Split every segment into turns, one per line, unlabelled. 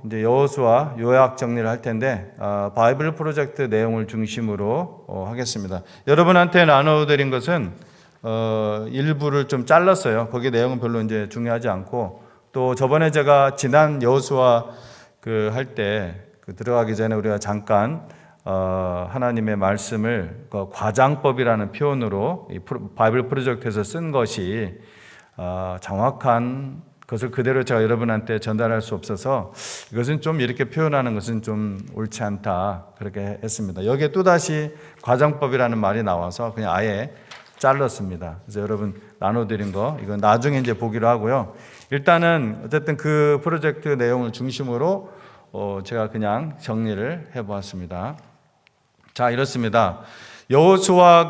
이제 여호수아 요약 정리를 할 텐데 바이블 프로젝트 내용을 중심으로 하겠습니다. 여러분한테 나눠드린 것은 일부를 좀 잘랐어요. 거기 내용은 별로 이제 중요하지 않고, 또 저번에 제가 지난 여호수아 할 때 들어가기 전에 우리가 잠깐 하나님의 말씀을 과장법이라는 표현으로 이 바이블 프로젝트에서 쓴 것이 정확한 것을 그대로 제가 여러분한테 전달할 수 없어서 이것은 좀 이렇게 표현하는 것은 좀 옳지 않다, 그렇게 했습니다. 여기에 또다시 과장법이라는 말이 나와서 그냥 아예 잘랐습니다. 그래서 여러분 나눠드린 거 이건 나중에 이제 보기로 하고요. 일단은 어쨌든 그 프로젝트 내용을 중심으로 제가 그냥 정리를 해보았습니다. 자, 이렇습니다. 여호수아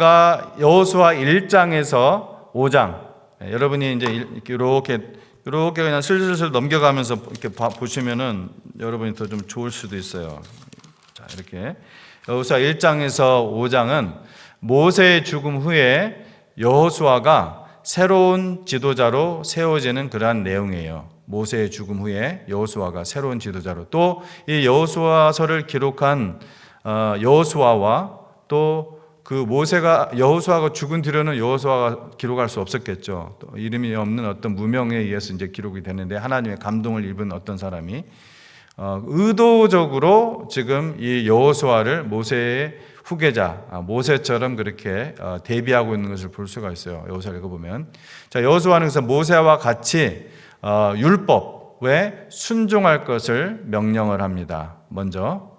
1장에서 5장, 여러분이 이제 이렇게 그냥 슬슬 넘겨가면서 이렇게 보시면은 여러분이 더 좀 좋을 수도 있어요. 자, 이렇게 여호수아 1장에서 5장은 모세의 죽음 후에 여호수아가 새로운 지도자로 세워지는 그러한 내용이에요. 모세의 죽음 후에 여호수아가 새로운 지도자로, 또 이 여호수아서를 기록한 여호수아와 또 그 여호수아가 죽은 뒤로는 여호수아가 기록할 수 없었겠죠. 또 이름이 없는 어떤 무명에 의해서 이제 기록이 되는데, 하나님의 감동을 입은 어떤 사람이 의도적으로 지금 이 여호수아를 모세의 후계자, 모세처럼 그렇게 대비하고 있는 것을 볼 수가 있어요. 여호수아 읽어보면, 자, 여호수아는 그래서 모세와 같이 율법에 순종할 것을 명령을 합니다. 먼저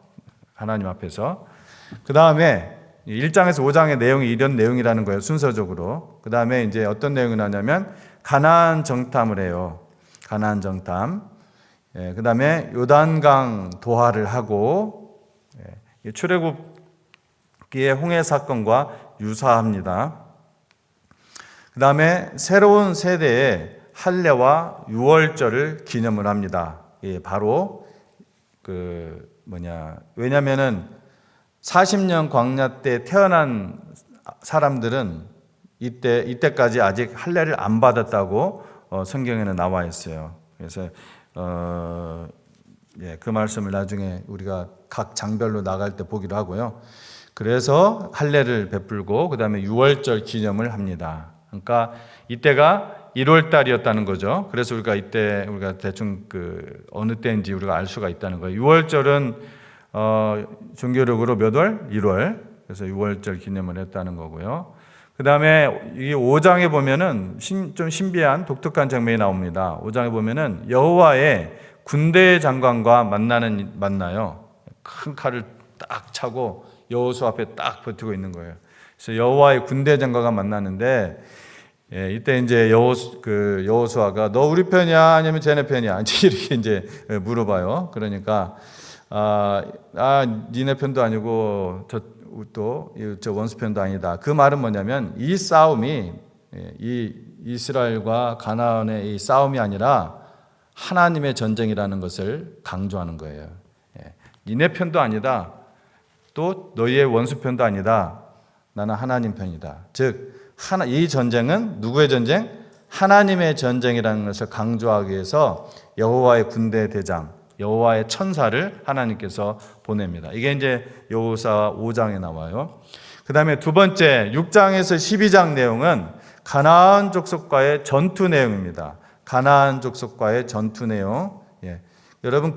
하나님 앞에서. 그 다음에 1장에서 5장의 내용이 이런 내용이라는 거예요, 순서적으로. 그 다음에 이제 어떤 내용이 나냐면 가나안 정탐을 해요. 가나안 정탐. 그 다음에 요단강 도하를 하고, 출애굽기의 홍해 사건과 유사합니다. 그 다음에 새로운 세대의 할례와 유월절을 기념을 합니다. 바로 왜냐면은 40년 광야 때 태어난 사람들은 이때까지 아직 할례를 안 받았다고 성경에는 나와 있어요. 그래서 그 말씀을 나중에 우리가 각 장별로 나갈 때 보기로 하고요. 그래서 할례를 베풀고 그 다음에 유월절 기념을 합니다. 그러니까 이때가 1월 달이었다는 거죠. 그래서 우리가 대충 어느 때인지 우리가 알 수가 있다는 거예요. 유월절은 종교력으로 몇 월? 1월. 그래서 6월절 기념을 했다는 거고요. 그 다음에 이 5장에 보면은 좀 신비한 독특한 장면이 나옵니다. 5장에 보면은 여호와의 군대 장관과 만나요. 큰 칼을 딱 차고 여호수아 앞에 딱 버티고 있는 거예요. 그래서 여호와의 군대 장관과 만나는데, 이때 이제 여호수아가 너 우리 편이야 아니면 쟤네 편이야 이렇게 이제 물어봐요. 그러니까 니네 편도 아니고 저 원수 편도 아니다. 그 말은 뭐냐면 이 싸움이 이 이스라엘과 가나안의 이 싸움이 아니라 하나님의 전쟁이라는 것을 강조하는 거예요. 니네 편도 아니다. 또 너희의 원수 편도 아니다. 나는 하나님 편이다. 즉 이 전쟁은 누구의 전쟁? 하나님의 전쟁이라는 것을 강조하기 위해서 여호와의 군대 대장, 여호와의 천사를 하나님께서 보냅니다. 이게 이제 여호수아 5장에 나와요. 그 다음에 두 번째 6장에서 12장 내용은 가나안 족속과의 전투 내용입니다. 가나안 족속과의 전투 내용. 여러분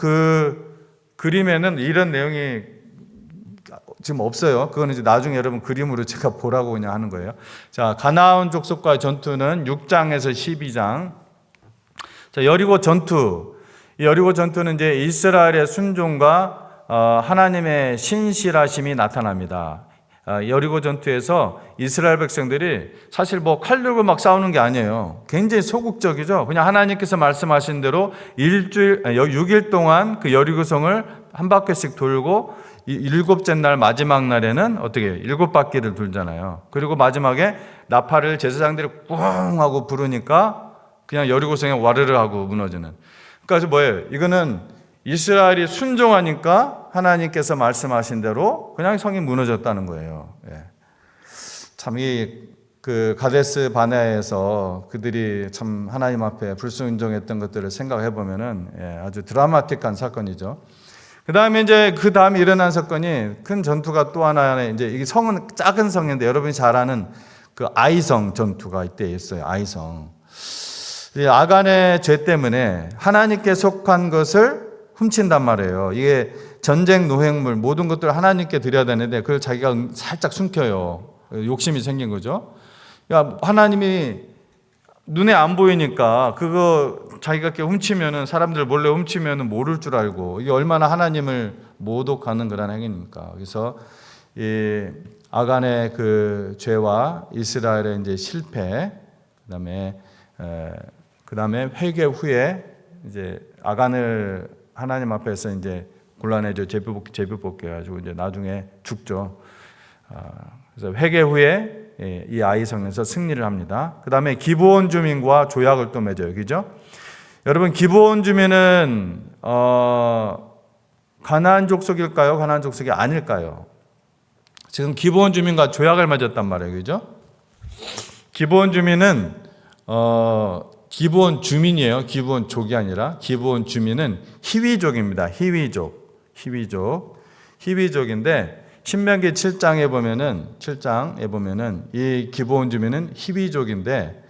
그림에는 이런 내용이 지금 없어요. 그거는 이제 나중에 여러분 그림으로 제가 보라고 그냥 하는 거예요. 자, 가나안 족속과의 전투는 6장에서 12장. 자, 여리고 전투. 이 여리고 전투는 이제 이스라엘의 순종과 하나님의 신실하심이 나타납니다. 여리고 전투에서 이스라엘 백성들이 사실 칼 들고 막 싸우는 게 아니에요. 굉장히 소극적이죠. 그냥 하나님께서 말씀하신 대로 6일 동안 그 여리고성을 한 바퀴씩 돌고, 일곱째 날 마지막 날에는 어떻게 해요? 7바퀴를 돌잖아요. 그리고 마지막에 나팔을 제사장들이 꿍 하고 부르니까 그냥 여리고성에 와르르 하고 무너지는. 그러니까 뭐예요? 이거는 이스라엘이 순종하니까 하나님께서 말씀하신 대로 그냥 성이 무너졌다는 거예요. 참 그 가데스 바네아에서 그들이 참 하나님 앞에 불순종했던 것들을 생각해 보면은 아주 드라마틱한 사건이죠. 그 다음에 일어난 사건이 큰 전투가 또 하나, 이제 이게 성은 작은 성인데 여러분이 잘 아는 그 아이성 전투가 이때 있어요. 아이성. 이 아간의 죄 때문에 하나님께 속한 것을 훔친단 말이에요. 이게 전쟁 노획물 모든 것들을 하나님께 드려야 되는데 그걸 자기가 살짝 숨겨요. 욕심이 생긴 거죠. 야, 하나님이 눈에 안 보이니까 그거 자기가 이렇게 훔치면은, 사람들 몰래 훔치면은 모를 줄 알고, 이게 얼마나 하나님을 모독하는 그런 행위입니까? 그래서 이 아간의 그 죄와 이스라엘의 이제 실패, 그다음에 회개 후에 이제 아간을 하나님 앞에서 이제 곤란해져 제비 뽑게 해가지고 이제 나중에 죽죠. 그래서 회개 후에 이 아이성에서 승리를 합니다. 그 다음에 기브온 주민과 조약을 또 맺어요. 그죠? 여러분, 기브온 주민은 가나안 족속일까요? 가나안 족속이 아닐까요? 지금 기브온 주민과 조약을 맺었단 말이에요. 그죠? 기브온 주민은 기브온 주민이에요. 기브온족이 아니라 기브온 주민은 히위족입니다. 히위족인데 신명기 7장에 보면은 이 기브온 주민은 히위족인데,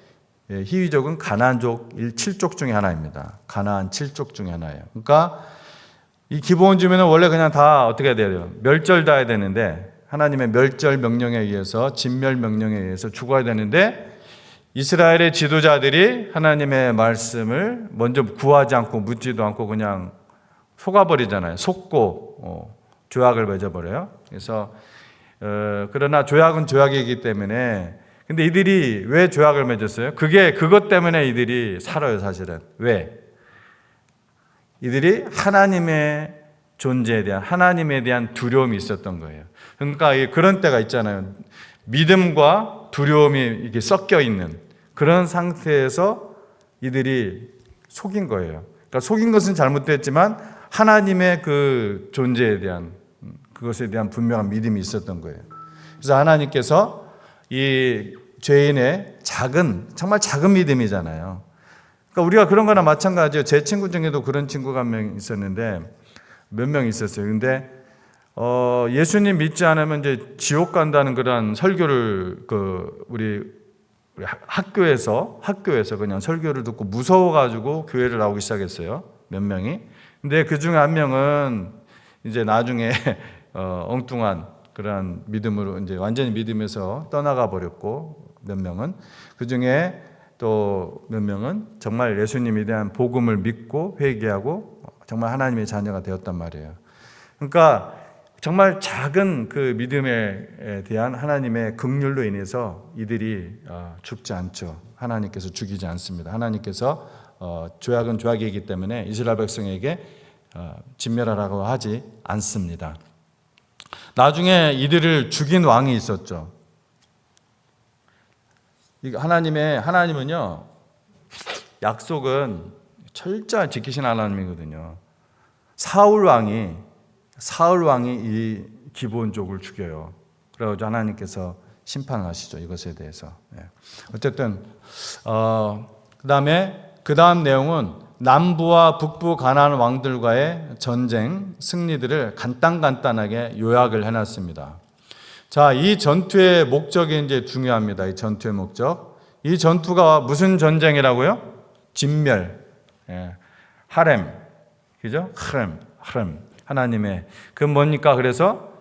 히위족은 가나안족 7족 중에 하나입니다. 가나안 7족 중에 하나예요. 그러니까 이 기브온 주민은 원래 그냥 다 어떻게 해야 돼요? 멸절당해야 되는데, 하나님의 멸절 명령에 의해서, 진멸 명령에 의해서 죽어야 되는데, 이스라엘의 지도자들이 하나님의 말씀을 먼저 구하지 않고 묻지도 않고 그냥 속아버리잖아요. 속고 조약을 맺어버려요. 그래서 그러나 조약은 조약이기 때문에, 근데 이들이 왜 조약을 맺었어요? 그것 때문에 이들이 살아요, 사실은. 왜? 이들이 하나님의 존재에 대한, 하나님에 대한 두려움이 있었던 거예요. 그러니까 그런 때가 있잖아요. 믿음과 두려움이 이렇게 섞여 있는 그런 상태에서 이들이 속인 거예요. 그러니까 속인 것은 잘못됐지만 하나님의 그 존재에 대한, 그것에 대한 분명한 믿음이 있었던 거예요. 그래서 하나님께서 이 죄인의 정말 작은 믿음이잖아요. 그러니까 우리가 그런 거나 마찬가지예요. 제 친구 중에도 그런 친구가 한 명 있었는데, 몇 명 있었어요. 근데 예수님 믿지 않으면 이제 지옥 간다는 그런 설교를 우리 학교에서 그냥 설교를 듣고 무서워가지고 교회를 나오기 시작했어요. 몇 명이. 근데 그 중에 한 명은 이제 나중에 엉뚱한 그런 믿음으로 이제 완전히 믿음에서 떠나가 버렸고, 몇 명은, 그 중에 또 몇 명은 정말 예수님에 대한 복음을 믿고 회개하고 정말 하나님의 자녀가 되었단 말이에요. 그러니까 정말 작은 그 믿음에 대한 하나님의 긍휼로 인해서 이들이 죽지 않죠. 하나님께서 죽이지 않습니다. 하나님께서 조약은 조약이기 때문에 이스라엘 백성에게 진멸하라고 하지 않습니다. 나중에 이들을 죽인 왕이 있었죠. 하나님은요, 약속은 철저히 지키신 하나님이거든요. 사울 왕이 이 기브온족을 죽여요. 그래가지고 하나님께서 심판하시죠, 이것에 대해서. 어쨌든 그 다음 내용은 남부와 북부 가나안 왕들과의 전쟁 승리들을 간단하게 요약을 해놨습니다. 자, 이 전투의 목적이 이제 중요합니다. 이 전투의 목적. 이 전투가 무슨 전쟁이라고요? 진멸, 하렘, 그죠? 하렘. 하나님의 그 뭡니까? 그래서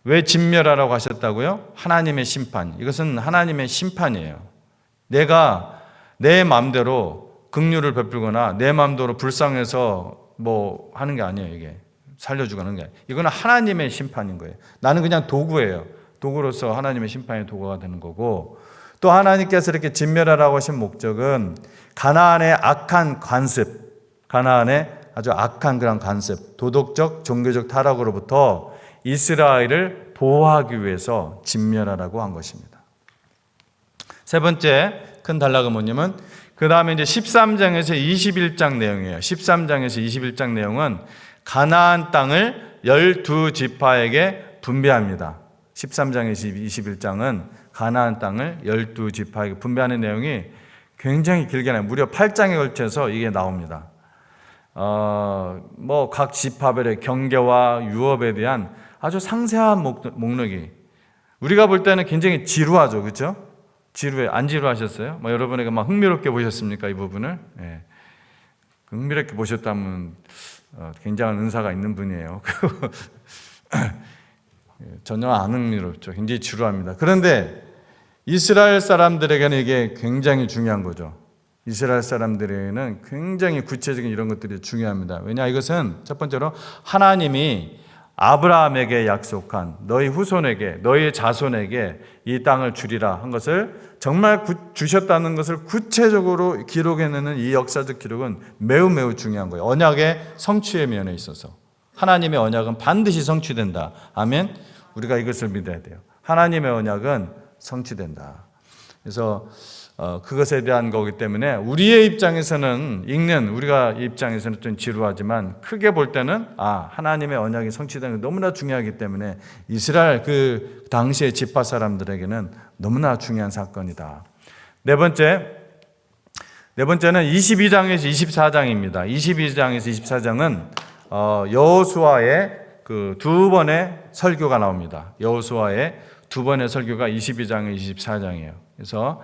왜 진멸하라고 하셨다고요? 하나님의 심판. 이것은 하나님의 심판이에요. 내가 내 마음대로 긍휼을 베풀거나 내 마음대로 불쌍해서 뭐 하는 게 아니에요. 이게 살려주고 하는 게 아니에요. 이거는 하나님의 심판인 거예요. 나는 그냥 도구예요. 도구로서 하나님의 심판의 도구가 되는 거고, 또 하나님께서 이렇게 진멸하라고 하신 목적은 가나안의 악한 관습, 가나안의 아주 악한 그런 관습, 도덕적, 종교적 타락으로부터 이스라엘을 보호하기 위해서 진멸하라고 한 것입니다. 세 번째 큰 단락은 뭐냐면, 그 다음에 이제 13장에서 21장 내용이에요. 13장에서 21장 내용은 가나안 땅을 12지파에게 분배합니다. 13장에서 21장은 가나안 땅을 12지파에게 분배하는 내용이 굉장히 길게 나요. 무려 8장에 걸쳐서 이게 나옵니다. 뭐 각 지파별의 경계와 유업에 대한 아주 상세한 목록이, 우리가 볼 때는 굉장히 지루하죠, 그렇죠? 지루해. 안 지루하셨어요? 여러분에게 막 흥미롭게 보셨습니까, 이 부분을? 예. 흥미롭게 보셨다면 굉장한 은사가 있는 분이에요. 전혀 안 흥미롭죠. 굉장히 지루합니다. 그런데 이스라엘 사람들에게는 이게 굉장히 중요한 거죠. 이스라엘 사람들에게는 굉장히 구체적인 이런 것들이 중요합니다. 왜냐, 이것은 첫 번째로 하나님이 아브라함에게 약속한 너희 후손에게, 너희 자손에게 이 땅을 주리라 한 것을 정말 주셨다는 것을 구체적으로 기록해내는 이 역사적 기록은 매우 매우 중요한 거예요. 언약의 성취의 면에 있어서 하나님의 언약은 반드시 성취된다. 아멘. 우리가 이것을 믿어야 돼요. 하나님의 언약은 성취된다. 그래서 그것에 대한 거기 때문에 우리의 입장에서는, 읽는 우리가 입장에서는 좀 지루하지만 크게 볼 때는 하나님의 언약이 성취되는 게 너무나 중요하기 때문에 이스라엘 그 당시의 지파 사람들에게는 너무나 중요한 사건이다. 네 번째는 22장에서 24장입니다. 22장에서 24장은 여호수아의 그 두 번의 설교가 나옵니다. 여호수아의 두 번의 설교가 22장에 24장이에요. 그래서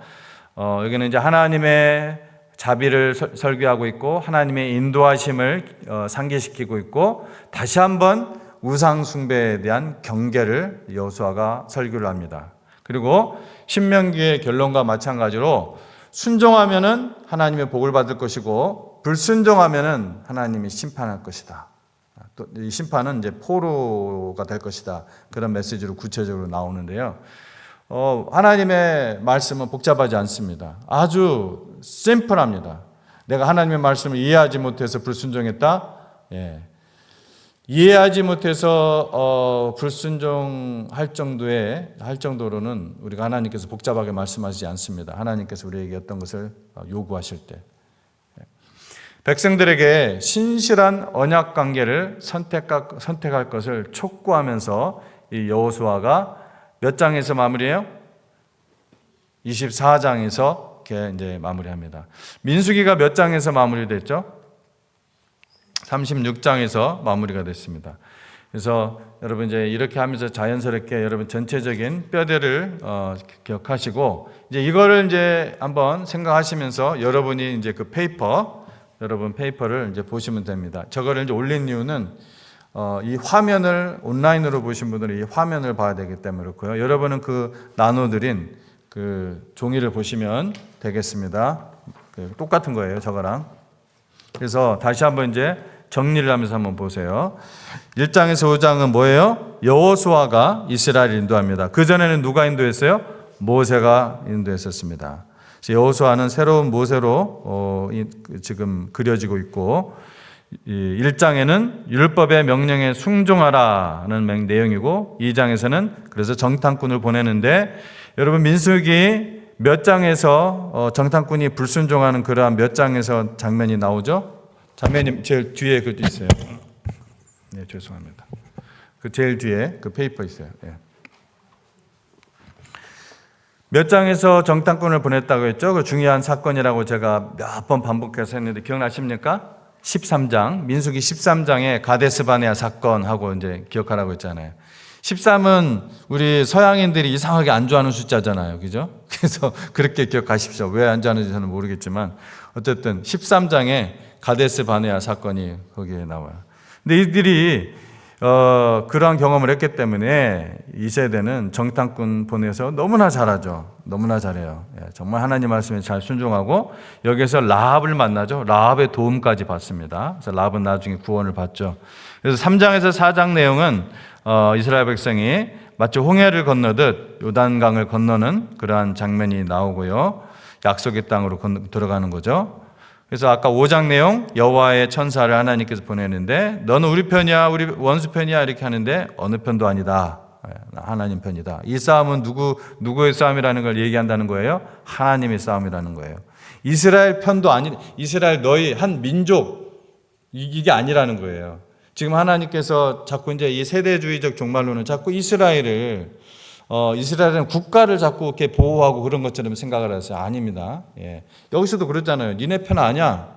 여기는 이제 하나님의 자비를 설교하고 있고 하나님의 인도하심을 상기시키고 있고 다시 한번 우상 숭배에 대한 경계를 여호수아가 설교를 합니다. 그리고 신명기의 결론과 마찬가지로 순종하면은 하나님의 복을 받을 것이고 불순종하면은 하나님이 심판할 것이다. 또 이 심판은 이제 포로가 될 것이다. 그런 메시지로 구체적으로 나오는데요. 하나님의 말씀은 복잡하지 않습니다. 아주 심플합니다. 내가 하나님의 말씀을 이해하지 못해서 불순종했다. 이해하지 못해서 불순종할 정도로는 우리가 하나님께서 복잡하게 말씀하시지 않습니다. 하나님께서 우리에게 어떤 것을 요구하실 때 백성들에게 신실한 언약 관계를 선택할 것을 촉구하면서 이 여호수아가 몇 장에서 마무리해요? 24장에서 이제 마무리합니다. 민수기가 몇 장에서 마무리됐죠? 36장에서 마무리가 됐습니다. 그래서 여러분 이제 이렇게 하면서 자연스럽게 여러분 전체적인 뼈대를 기억하시고 이제 이거를 이제 한번 생각하시면서 여러분이 이제 그 여러분 페이퍼를 이제 보시면 됩니다. 저거를 이제 올린 이유는 이 화면을 온라인으로 보신 분들은 이 화면을 봐야 되기 때문에 그렇고요. 여러분은 그 나눠드린 그 종이를 보시면 되겠습니다. 똑같은 거예요, 저거랑. 그래서 다시 한번 이제 정리를 하면서 한번 보세요. 1장에서 5장은 뭐예요? 여호수아가 이스라엘을 인도합니다. 그 전에는 누가 인도했어요? 모세가 인도했었습니다. 여호수아는 새로운 모세로 지금 그려지고 있고 1장에는 율법의 명령에 순종하라는 내용이고 2장에서는 그래서 정탐꾼을 보내는데 여러분 민수기 몇 장에서 정탐꾼이 불순종하는 그러한 몇 장에서 장면이 나오죠? 장면이 제일 뒤에 그것도 있어요. 네, 죄송합니다. 그 제일 뒤에 그 페이퍼 있어요. 네. 몇 장에서 정탐꾼을 보냈다고 했죠? 그 중요한 사건이라고 제가 몇 번 반복해서 했는데 기억나십니까? 13장, 민수기 13장에 가데스바네아 사건하고 이제 기억하라고 했잖아요. 13은 우리 서양인들이 이상하게 안 좋아하는 숫자잖아요. 그죠? 그래서 그렇게 기억하십시오. 왜 안 좋아하는지 저는 모르겠지만 어쨌든 13장에 가데스바네아 사건이 거기에 나와요. 근데 이들이 그러한 경험을 했기 때문에 이 세대는 정탐꾼 보내서 너무나 잘하죠. 너무나 잘해요. 정말 하나님 말씀에 잘 순종하고 여기서 라합을 만나죠. 라합의 도움까지 받습니다. 그래서 라합은 나중에 구원을 받죠. 그래서 3장에서 4장 내용은 이스라엘 백성이 마치 홍해를 건너듯 요단강을 건너는 그러한 장면이 나오고요. 약속의 땅으로 들어가는 거죠. 그래서 아까 5장 내용 여호와의 천사를 하나님께서 보내는데 너는 우리 편이야 우리 원수 편이야 이렇게 하는데 어느 편도 아니다. 하나님 편이다. 이 싸움은 누구의 싸움이라는 걸 얘기한다는 거예요? 하나님의 싸움이라는 거예요. 이스라엘 편도 아니 이스라엘 너희 한 민족 이게 아니라는 거예요. 지금 하나님께서 자꾸 이제 이 세대주의적 종말론은 자꾸 이스라엘을 이스라엘은 국가를 자꾸 이렇게 보호하고 그런 것처럼 생각을 해서 아닙니다. 예. 여기서도 그랬잖아요. 니네 편 아니야.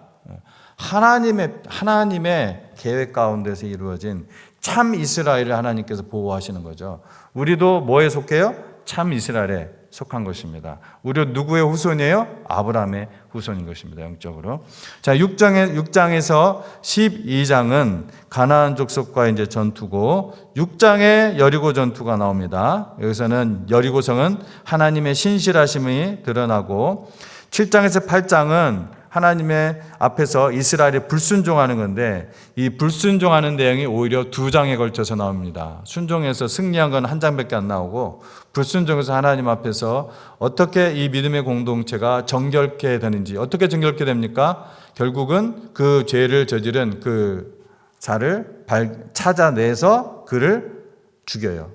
하나님의 계획 가운데서 이루어진 참 이스라엘을 하나님께서 보호하시는 거죠. 우리도 뭐에 속해요? 참 이스라엘에 속한 것입니다. 우리도 누구의 후손이에요? 아브라함의 후손인 것입니다. 영적으로. 자, 6장에서 12장은 가나안 족속과 이제 전투고 6장에 여리고 전투가 나옵니다. 여기서는 여리고성은 하나님의 신실하심이 드러나고 7장에서 8장은 하나님의 앞에서 이스라엘이 불순종하는 건데 이 불순종하는 내용이 오히려 2장에 걸쳐서 나옵니다. 순종해서 승리한 건 1장밖에 안 나오고 불순종해서 하나님 앞에서 어떻게 이 믿음의 공동체가 정결케 되는지 어떻게 정결케 됩니까? 결국은 그 죄를 저지른 그 자를 찾아내서 그를 죽여요.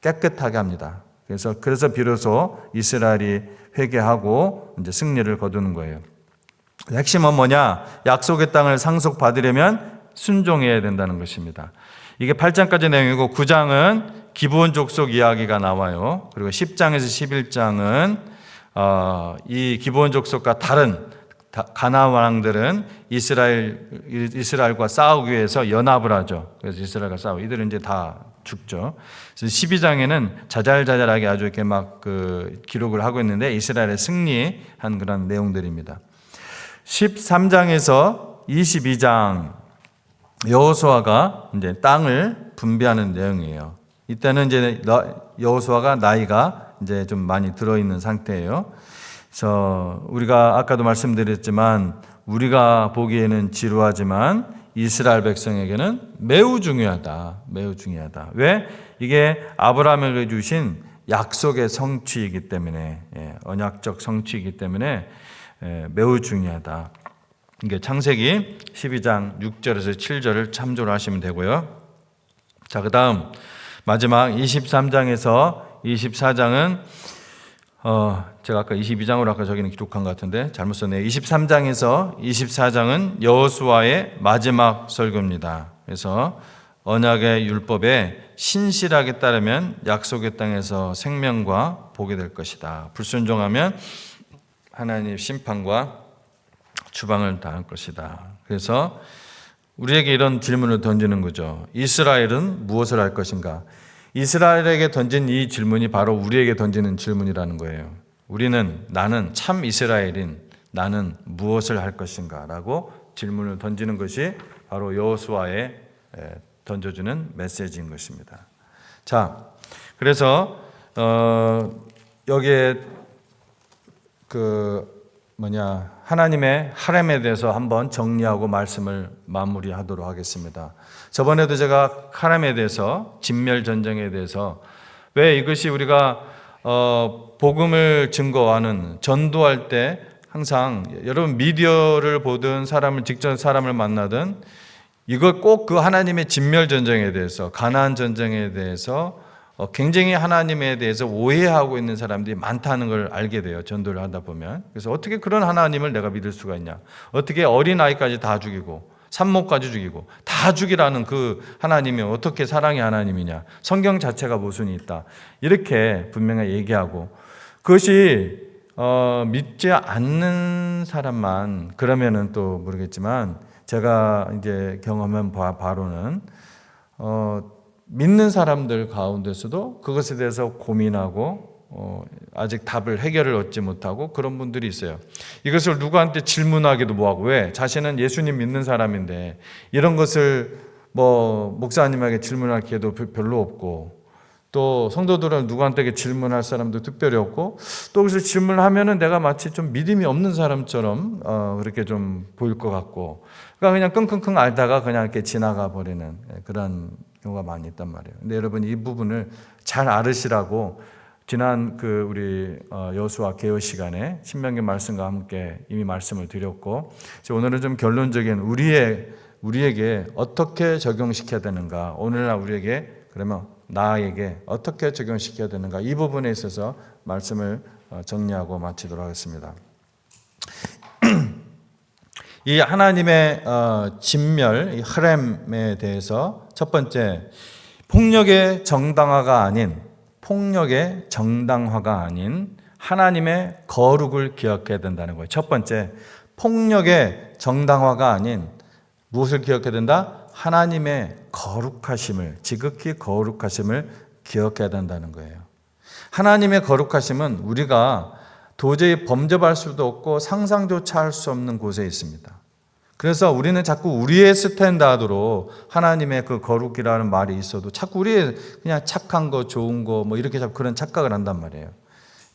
깨끗하게 합니다. 그래서 비로소 이스라엘이 회개하고 이제 승리를 거두는 거예요. 핵심은 뭐냐? 약속의 땅을 상속받으려면 순종해야 된다는 것입니다. 이게 8장까지 내용이고 9장은 기브온 족속 이야기가 나와요. 그리고 10장에서 11장은 이 기브온 족속과 다른 가나안 왕들은 이스라엘과 싸우기 위해서 연합을 하죠. 그래서 이스라엘과 싸우고 이들은 이제 다 죽죠. 그래서 12장에는 자잘자잘하게 아주 이렇게 막 기록을 하고 있는데 이스라엘의 승리한 그런 내용들입니다. 13장에서 22장 여호수아가 이제 땅을 분배하는 내용이에요. 이때는 이제 여호수아가 나이가 이제 좀 많이 들어 있는 상태예요. 그래서 우리가 아까도 말씀드렸지만 우리가 보기에는 지루하지만 이스라엘 백성에게는 매우 중요하다. 매우 중요하다. 왜? 이게 아브라함에게 주신 약속의 성취이기 때문에 언약적 성취이기 때문에 매우 중요하다. 이게 창세기 12장 6절에서 7절을 참조를 하시면 되고요. 자, 그 다음 마지막 23장에서 24장은 제가 아까 22장으로 아까 저기는 기록한 것 같은데 잘못 썼네요. 23장에서 24장은 여호수아의 마지막 설교입니다. 그래서 언약의 율법에 신실하게 따르면 약속의 땅에서 생명과 복이 될 것이다. 불순종하면 하나님의 심판과 추방을 당할 것이다. 그래서 우리에게 이런 질문을 던지는 거죠. 이스라엘은 무엇을 할 것인가? 이스라엘에게 던진 이 질문이 바로 우리에게 던지는 질문이라는 거예요. 나는 참 이스라엘인 나는 무엇을 할 것인가? 라고 질문을 던지는 것이 바로 여호수아에 던져주는 메시지인 것입니다. 자, 그래서 여기에 하나님의 하렘에 대해서 한번 정리하고 말씀을 마무리하도록 하겠습니다. 저번에도 제가 하렘에 대해서 진멸 전쟁에 대해서 왜 이것이 우리가 복음을 증거하는 전도할 때 항상 여러분 미디어를 보든 직접 사람을 만나든 이걸 꼭 그 하나님의 진멸 전쟁에 대해서 가나안 전쟁에 대해서 굉장히 하나님에 대해서 오해하고 있는 사람들이 많다는 걸 알게 돼요. 전도를 하다 보면. 그래서 어떻게 그런 하나님을 내가 믿을 수가 있냐. 어떻게 어린아이까지 다 죽이고 산모까지 죽이고 다 죽이라는 그 하나님이 어떻게 사랑의 하나님이냐. 성경 자체가 모순이 있다. 이렇게 분명히 얘기하고 그것이 믿지 않는 사람만 그러면은 또 모르겠지만 제가 이제 경험한 바로는 믿는 사람들 가운데서도 그것에 대해서 고민하고 아직 해결을 얻지 못하고 그런 분들이 있어요. 이것을 누구한테 질문하기도 뭐하고 왜? 자신은 예수님 믿는 사람인데 이런 것을 목사님에게 질문할 기회도 별로 없고 또 성도들은 누구한테 질문할 사람도 특별히 없고 또 그래서 질문하면은 내가 마치 좀 믿음이 없는 사람처럼 그렇게 좀 보일 것 같고 그러니까 그냥 끙끙끙 앓다가 그냥 이렇게 지나가 버리는 그런 경우가 많이 있단 말이에요. 근데 여러분 이 부분을 잘 알으시라고 지난 우리 여호수아 개요 시간에 신명기 말씀과 함께 이미 말씀을 드렸고 오늘은 좀 결론적인 우리에게 어떻게 적용시켜야 되는가 오늘날 우리에게 그러면 나에게 어떻게 적용시켜야 되는가 이 부분에 있어서 말씀을 정리하고 마치도록 하겠습니다. 이 하나님의 진멸, 이 하렘에 대해서 첫 번째 폭력의 정당화가 아닌 폭력의 정당화가 아닌 하나님의 거룩을 기억해야 된다는 거예요. 첫 번째, 폭력의 정당화가 아닌 무엇을 기억해야 된다? 하나님의 거룩하심을, 지극히 거룩하심을 기억해야 된다는 거예요. 하나님의 거룩하심은 우리가 도저히 범접할 수도 없고 상상조차 할 수 없는 곳에 있습니다. 그래서 우리는 자꾸 우리의 스탠다드로 하나님의 그 거룩이라는 말이 있어도 자꾸 우리의 그냥 착한 거, 좋은 거, 뭐 이렇게 자꾸 그런 착각을 한단 말이에요.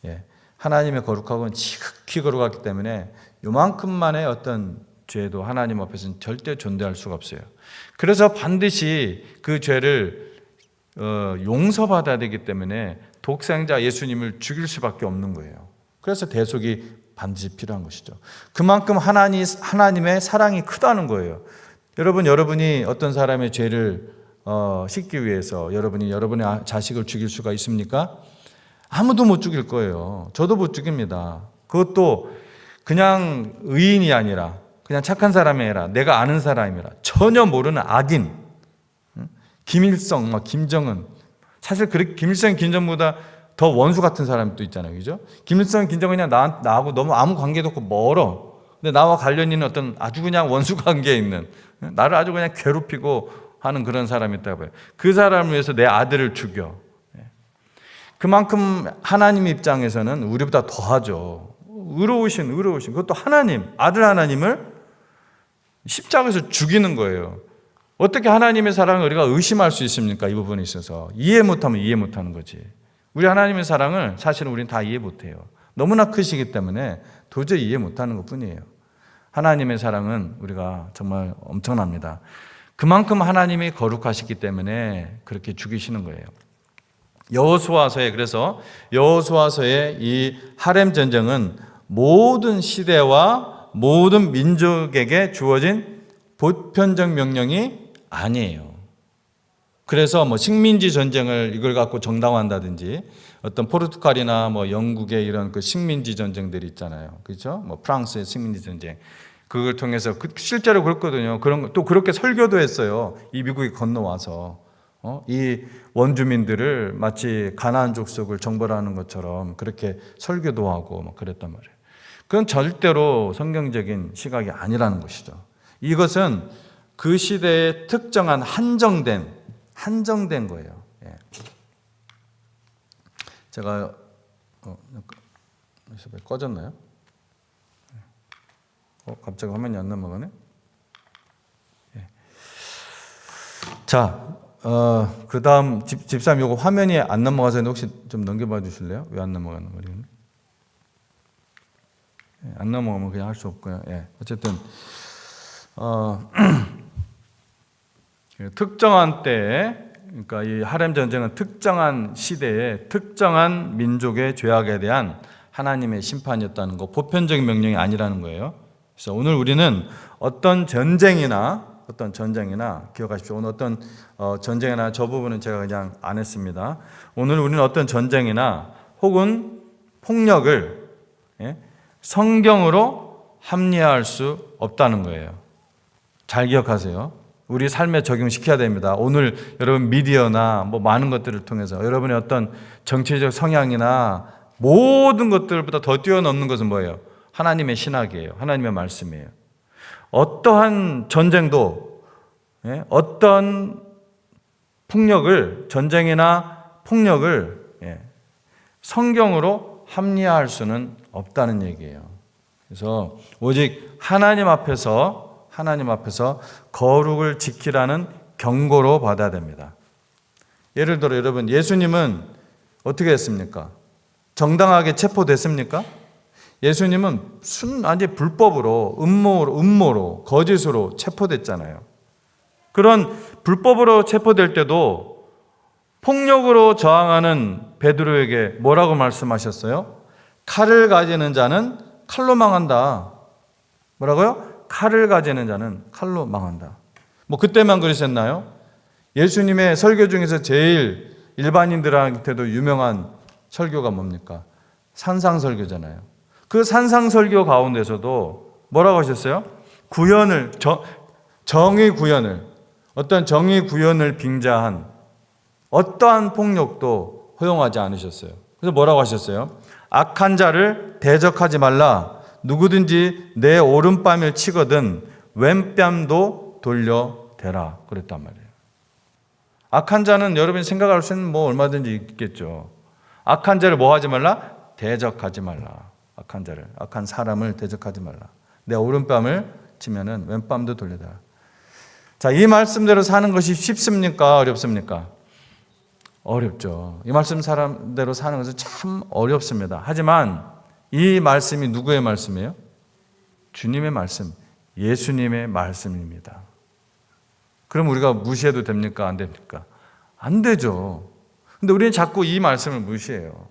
예. 하나님의 거룩하고는 지극히 거룩하기 때문에 요만큼만의 어떤 죄도 하나님 앞에서는 절대 존재할 수가 없어요. 그래서 반드시 그 죄를 용서받아야 되기 때문에 독생자 예수님을 죽일 수밖에 없는 거예요. 그래서 대속이 반드시 필요한 것이죠. 그만큼 하나님의 사랑이 크다는 거예요. 여러분이 어떤 사람의 죄를 씻기 위해서 여러분의 자식을 죽일 수가 있습니까? 아무도 못 죽일 거예요. 저도 못 죽입니다. 그것도 그냥 의인이 아니라 그냥 착한 사람이 아니라 내가 아는 사람이라 전혀 모르는 악인, 김일성, 김정은. 사실 김일성, 김정은보다 더 원수 같은 사람이 또 있잖아요. 그죠? 김일성, 김정은이 그냥 나하고 너무 아무 관계도 없고 멀어. 근데 나와 관련 있는 어떤 아주 그냥 원수 관계에 있는, 나를 아주 그냥 괴롭히고 하는 그런 사람이 있다고 해요. 그 사람을 위해서 내 아들을 죽여. 그만큼 하나님 입장에서는 우리보다 더하죠. 의로우신 그것도 하나님, 아들 하나님을 십자가에서 죽이는 거예요. 어떻게 하나님의 사랑을 우리가 의심할 수 있습니까? 이 부분에 있어서 이해 못하면 이해 못하는 거지. 우리 하나님의 사랑을 사실은 우리는 다 이해 못해요. 너무나 크시기 때문에 도저히 이해 못하는 것뿐이에요. 하나님의 사랑은 우리가 정말 엄청납니다. 그만큼 하나님이 거룩하시기 때문에 그렇게 죽이시는 거예요. 그래서 여호수아서의 이 하렘 전쟁은 모든 시대와 모든 민족에게 주어진 보편적 명령이 아니에요. 그래서 식민지 전쟁을 이걸 갖고 정당화한다든지 어떤 포르투갈이나 영국의 이런 그 식민지 전쟁들이 있잖아요. 그렇죠? 프랑스의 식민지 전쟁. 그걸 통해서 실제로 그렇거든요. 또 그렇게 설교도 했어요. 이 미국이 건너와서 이 원주민들을 마치 가나안 족속을 정벌하는 것처럼 그렇게 설교도 하고 그랬단 말이에요. 그건 절대로 성경적인 시각이 아니라는 것이죠. 이것은 그 시대에 특정한 한정된 거예요. 예. 제가 꺼졌나요? 갑자기 화면이 안 넘어가네. 예. 자, 그 다음 집사님 이거 화면이 안 넘어가서 혹시 좀 넘겨봐 주실래요? 왜 안 넘어가는 거예요? 예, 안 넘어가면 그냥 할 수 없고요. 예. 어쨌든 특정한 때에, 그러니까 이 하렘 전쟁은 특정한 시대에 특정한 민족의 죄악에 대한 하나님의 심판이었다는 거, 보편적인 명령이 아니라는 거예요. 그래서 오늘 우리는 어떤 전쟁이나 기억하십시오. 오늘 어떤 전쟁이나 저 부분은 제가 그냥 안 했습니다. 오늘 우리는 어떤 전쟁이나 혹은 폭력을 성경으로 합리화할 수 없다는 거예요. 잘 기억하세요. 우리 삶에 적용시켜야 됩니다. 오늘 여러분 미디어나 많은 것들을 통해서 여러분의 어떤 정치적 성향이나 모든 것들보다 더 뛰어넘는 것은 뭐예요? 하나님의 신학이에요. 하나님의 말씀이에요. 어떠한 전쟁도 어떤 전쟁이나 폭력을 성경으로 합리화할 수는 없다는 얘기예요. 그래서 오직 하나님 앞에서 거룩을 지키라는 경고로 받아야 됩니다. 예를 들어 여러분, 예수님은 어떻게 했습니까? 정당하게 체포됐습니까? 예수님은 완전 불법으로, 음모로, 거짓으로 체포됐잖아요. 그런 불법으로 체포될 때도 폭력으로 저항하는 베드로에게 뭐라고 말씀하셨어요? 칼을 가지는 자는 칼로 망한다. 뭐라고요? 칼을 가지는 자는 칼로 망한다. 그때만 그러셨나요? 예수님의 설교 중에서 제일 일반인들한테도 유명한 설교가 뭡니까? 산상설교잖아요. 그 산상설교 가운데서도 뭐라고 하셨어요? 정의 구현을 빙자한 어떠한 폭력도 허용하지 않으셨어요. 그래서 뭐라고 하셨어요? 악한 자를 대적하지 말라. 누구든지 내 오른뺨을 치거든 왼뺨도 돌려대라. 그랬단 말이에요. 악한 자는 여러분이 생각할 수 있는 뭐 얼마든지 있겠죠. 악한 자를 뭐 하지 말라? 대적하지 말라. 악한 자를, 악한 사람을 대적하지 말라. 내 오른뺨을 치면은 왼뺨도 돌려대라. 자, 이 말씀대로 사는 것이 쉽습니까? 어렵습니까? 어렵죠. 이 말씀대로 사는 것은 참 어렵습니다. 하지만 이 말씀이 누구의 말씀이에요? 주님의 말씀, 예수님의 말씀입니다. 그럼 우리가 무시해도 됩니까? 안 됩니까? 안 되죠. 근데 우리는 자꾸 이 말씀을 무시해요.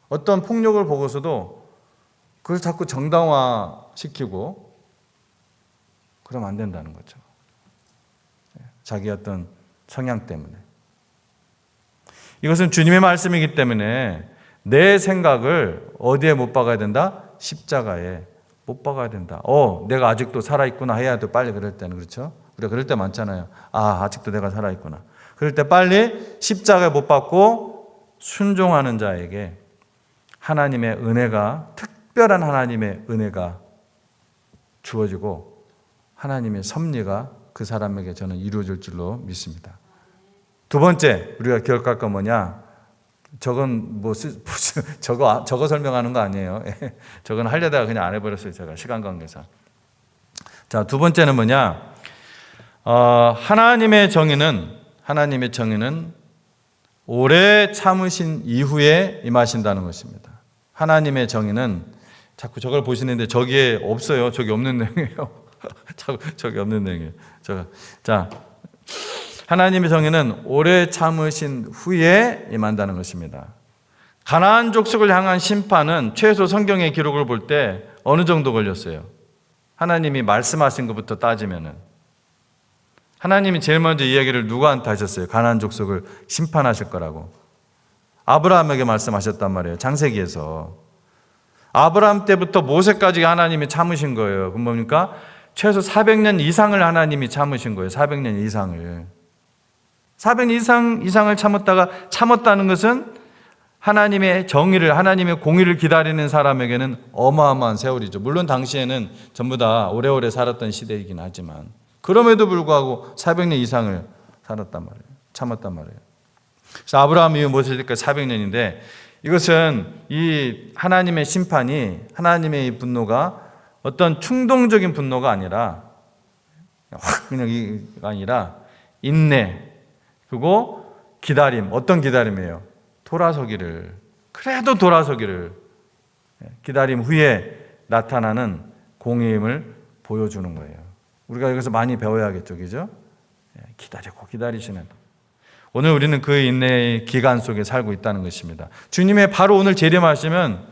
어떤 폭력을 보고서도 그걸 자꾸 정당화시키고 그러면 안 된다는 거죠. 자기 어떤 성향 때문에. 이것은 주님의 말씀이기 때문에 내 생각을 어디에 못 박아야 된다? 십자가에 못 박아야 된다. 내가 아직도 살아있구나 해야 돼. 빨리 그럴 때는. 그렇죠? 우리가 그럴 때 많잖아요. 아직도 내가 살아있구나. 그럴 때 빨리 십자가에 못 박고 순종하는 자에게 하나님의 은혜가, 특별한 하나님의 은혜가 주어지고 하나님의 섭리가 그 사람에게 저는 이루어질 줄로 믿습니다. 두 번째 우리가 기억할 건 뭐냐? 저건 저거 설명하는 거 아니에요. 저건 하려다가 그냥 안 해버렸어요. 제가 시간 관계상. 자, 두 번째는 뭐냐? 하나님의 정의는 오래 참으신 이후에 임하신다는 것입니다. 하나님의 정의는 자꾸 저걸 보시는데 저기에 없어요. 저기 없는 내용이에요. 저기 없는 내용이에요. 자, 하나님의 정의는 오래 참으신 후에 임한다는 것입니다. 가나안 족속을 향한 심판은 최소 성경의 기록을 볼 때 어느 정도 걸렸어요? 하나님이 말씀하신 것부터 따지면은 하나님이 제일 먼저 이야기를 누구한테 하셨어요? 가나안 족속을 심판하실 거라고. 아브라함에게 말씀하셨단 말이에요. 창세기에서. 아브라함 때부터 모세까지 하나님이 참으신 거예요. 그럼 뭡니까? 최소 400년 이상을 하나님이 참으신 거예요. 400년 이상을. 400년 이상을 참았다는 것은 하나님의 정의를, 하나님의 공의를 기다리는 사람에게는 어마어마한 세월이죠. 물론 당시에는 전부 다 오래오래 살았던 시대이긴 하지만 그럼에도 불구하고 400년 이상을 참았단 말이에요. 그래서 아브라함 이후 모세까지 400년인데 이것은 이 하나님의 심판이, 하나님의 이 분노가 어떤 충동적인 분노가 아니라 그냥 아니라 인내, 그리고 기다림. 어떤 기다림이에요? 그래도 돌아서기를 기다림 후에 나타나는 공의임을 보여주는 거예요. 우리가 여기서 많이 배워야겠죠, 그죠? 기다리고 기다리시는. 오늘 우리는 그 인내의 기간 속에 살고 있다는 것입니다. 주님의 바로 오늘 재림하시면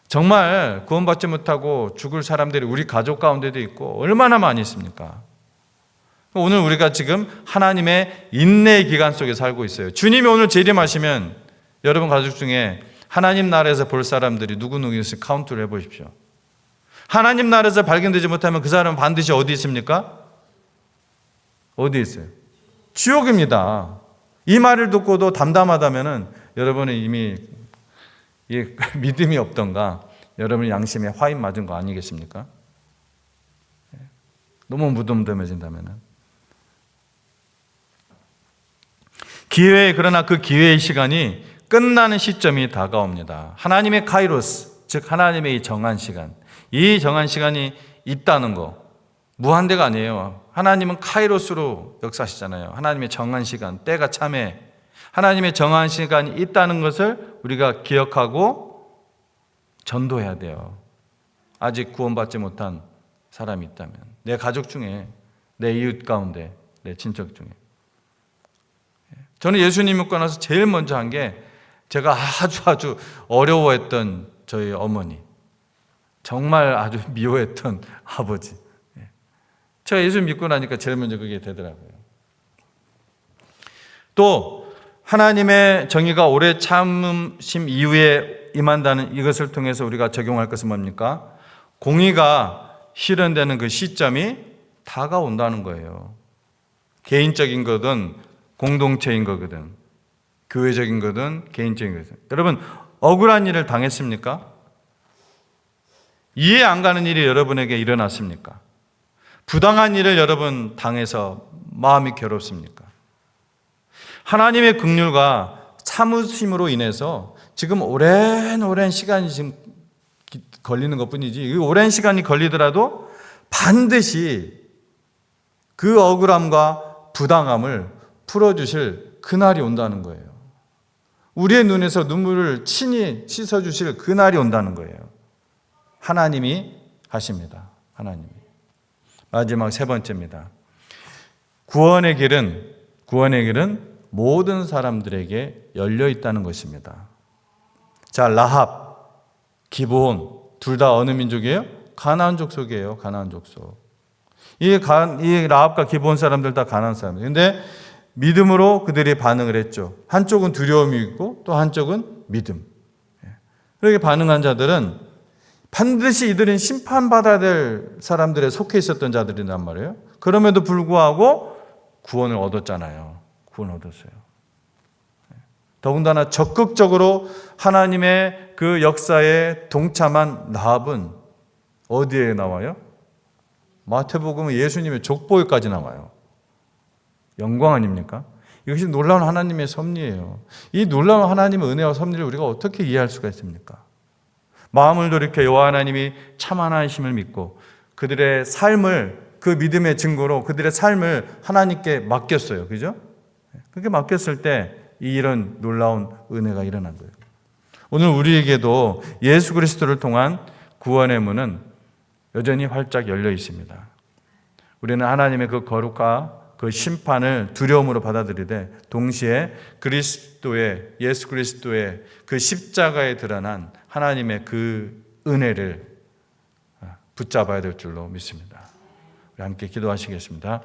정말 구원받지 못하고 죽을 사람들이 우리 가족 가운데도 있고 얼마나 많이 있습니까? 오늘 우리가 지금 하나님의 인내의 기간 속에 살고 있어요. 주님이 오늘 재림하시면 여러분 가족 중에 하나님 나라에서 볼 사람들이 누구누구인지 카운트를 해보십시오. 하나님 나라에서 발견되지 못하면 그 사람은 반드시 어디 있습니까? 어디 있어요? 지옥입니다. 이 말을 듣고도 담담하다면 여러분은 이미 믿음이 없던가 여러분의 양심에 화인 맞은 거 아니겠습니까? 너무 무덤덤해진다면. 그러나 그 기회의 시간이 끝나는 시점이 다가옵니다. 하나님의 카이로스, 즉 하나님의 이 정한 시간, 이 정한 시간이 있다는 거, 무한대가 아니에요. 하나님은 카이로스로 역사하시잖아요. 하나님의 정한 시간, 때가 참해 하나님의 정한 시간이 있다는 것을 우리가 기억하고 전도해야 돼요. 아직 구원받지 못한 사람이 있다면, 내 가족 중에, 내 이웃 가운데, 내 친척 중에. 저는 예수님 믿고 나서 제일 먼저 한 게 제가 아주 어려워했던 저희 어머니, 정말 아주 미워했던 아버지. 제가 예수 믿고 나니까 제일 먼저 그게 되더라고요. 또 하나님의 정의가 오래 참으심 이후에 임한다는 이것을 통해서 우리가 적용할 것은 뭡니까? 공의가 실현되는 그 시점이 다가온다는 거예요. 개인적인 거든 공동체인 거거든, 교회적인 거든 개인적인 거든. 여러분, 억울한 일을 당했습니까? 이해 안 가는 일이 여러분에게 일어났습니까? 부당한 일을 여러분 당해서 마음이 괴롭습니까? 하나님의 긍휼과 참으심으로 인해서 지금 오랜 시간이 지금 걸리는 것뿐이지, 이 오랜 시간이 걸리더라도 반드시 그 억울함과 부당함을 풀어주실 그날이 온다는 거예요. 우리의 눈에서 눈물을 친히 씻어주실 그날이 온다는 거예요. 하나님이 하십니다. 하나님이. 마지막 세 번째입니다. 구원의 길은 모든 사람들에게 열려 있다는 것입니다. 자, 라합, 기브온 둘 다 어느 민족이에요? 가나안 족속이에요. 가나안 족속. 이 라합과 기브온 사람들 다 가나안 사람이에요. 근데 믿음으로 그들이 반응을 했죠. 한쪽은 두려움이 있고 또 한쪽은 믿음. 그렇게 반응한 자들은 반드시 이들은 심판받아야 될 사람들에 속해 있었던 자들이란 말이에요. 그럼에도 불구하고 구원을 얻었잖아요. 구원을 얻었어요. 더군다나 적극적으로 하나님의 그 역사에 동참한 라합은 어디에 나와요? 마태복음은 예수님의 족보에까지 나와요. 영광 아닙니까? 이것이 놀라운 하나님의 섭리예요. 이 놀라운 하나님의 은혜와 섭리를 우리가 어떻게 이해할 수가 있습니까? 마음을 돌이켜 여호와 하나님이 참 하나이심을 믿고 그들의 삶을, 그 믿음의 증거로 그들의 삶을 하나님께 맡겼어요. 그죠? 그렇게 맡겼을 때 이런 놀라운 은혜가 일어난 거예요. 오늘 우리에게도 예수 그리스도를 통한 구원의 문은 여전히 활짝 열려 있습니다. 우리는 하나님의 그 거룩과 그 심판을 두려움으로 받아들이되 동시에 예수 그리스도의 그 십자가에 드러난 하나님의 그 은혜를 붙잡아야 될 줄로 믿습니다. 우리 함께 기도하시겠습니다.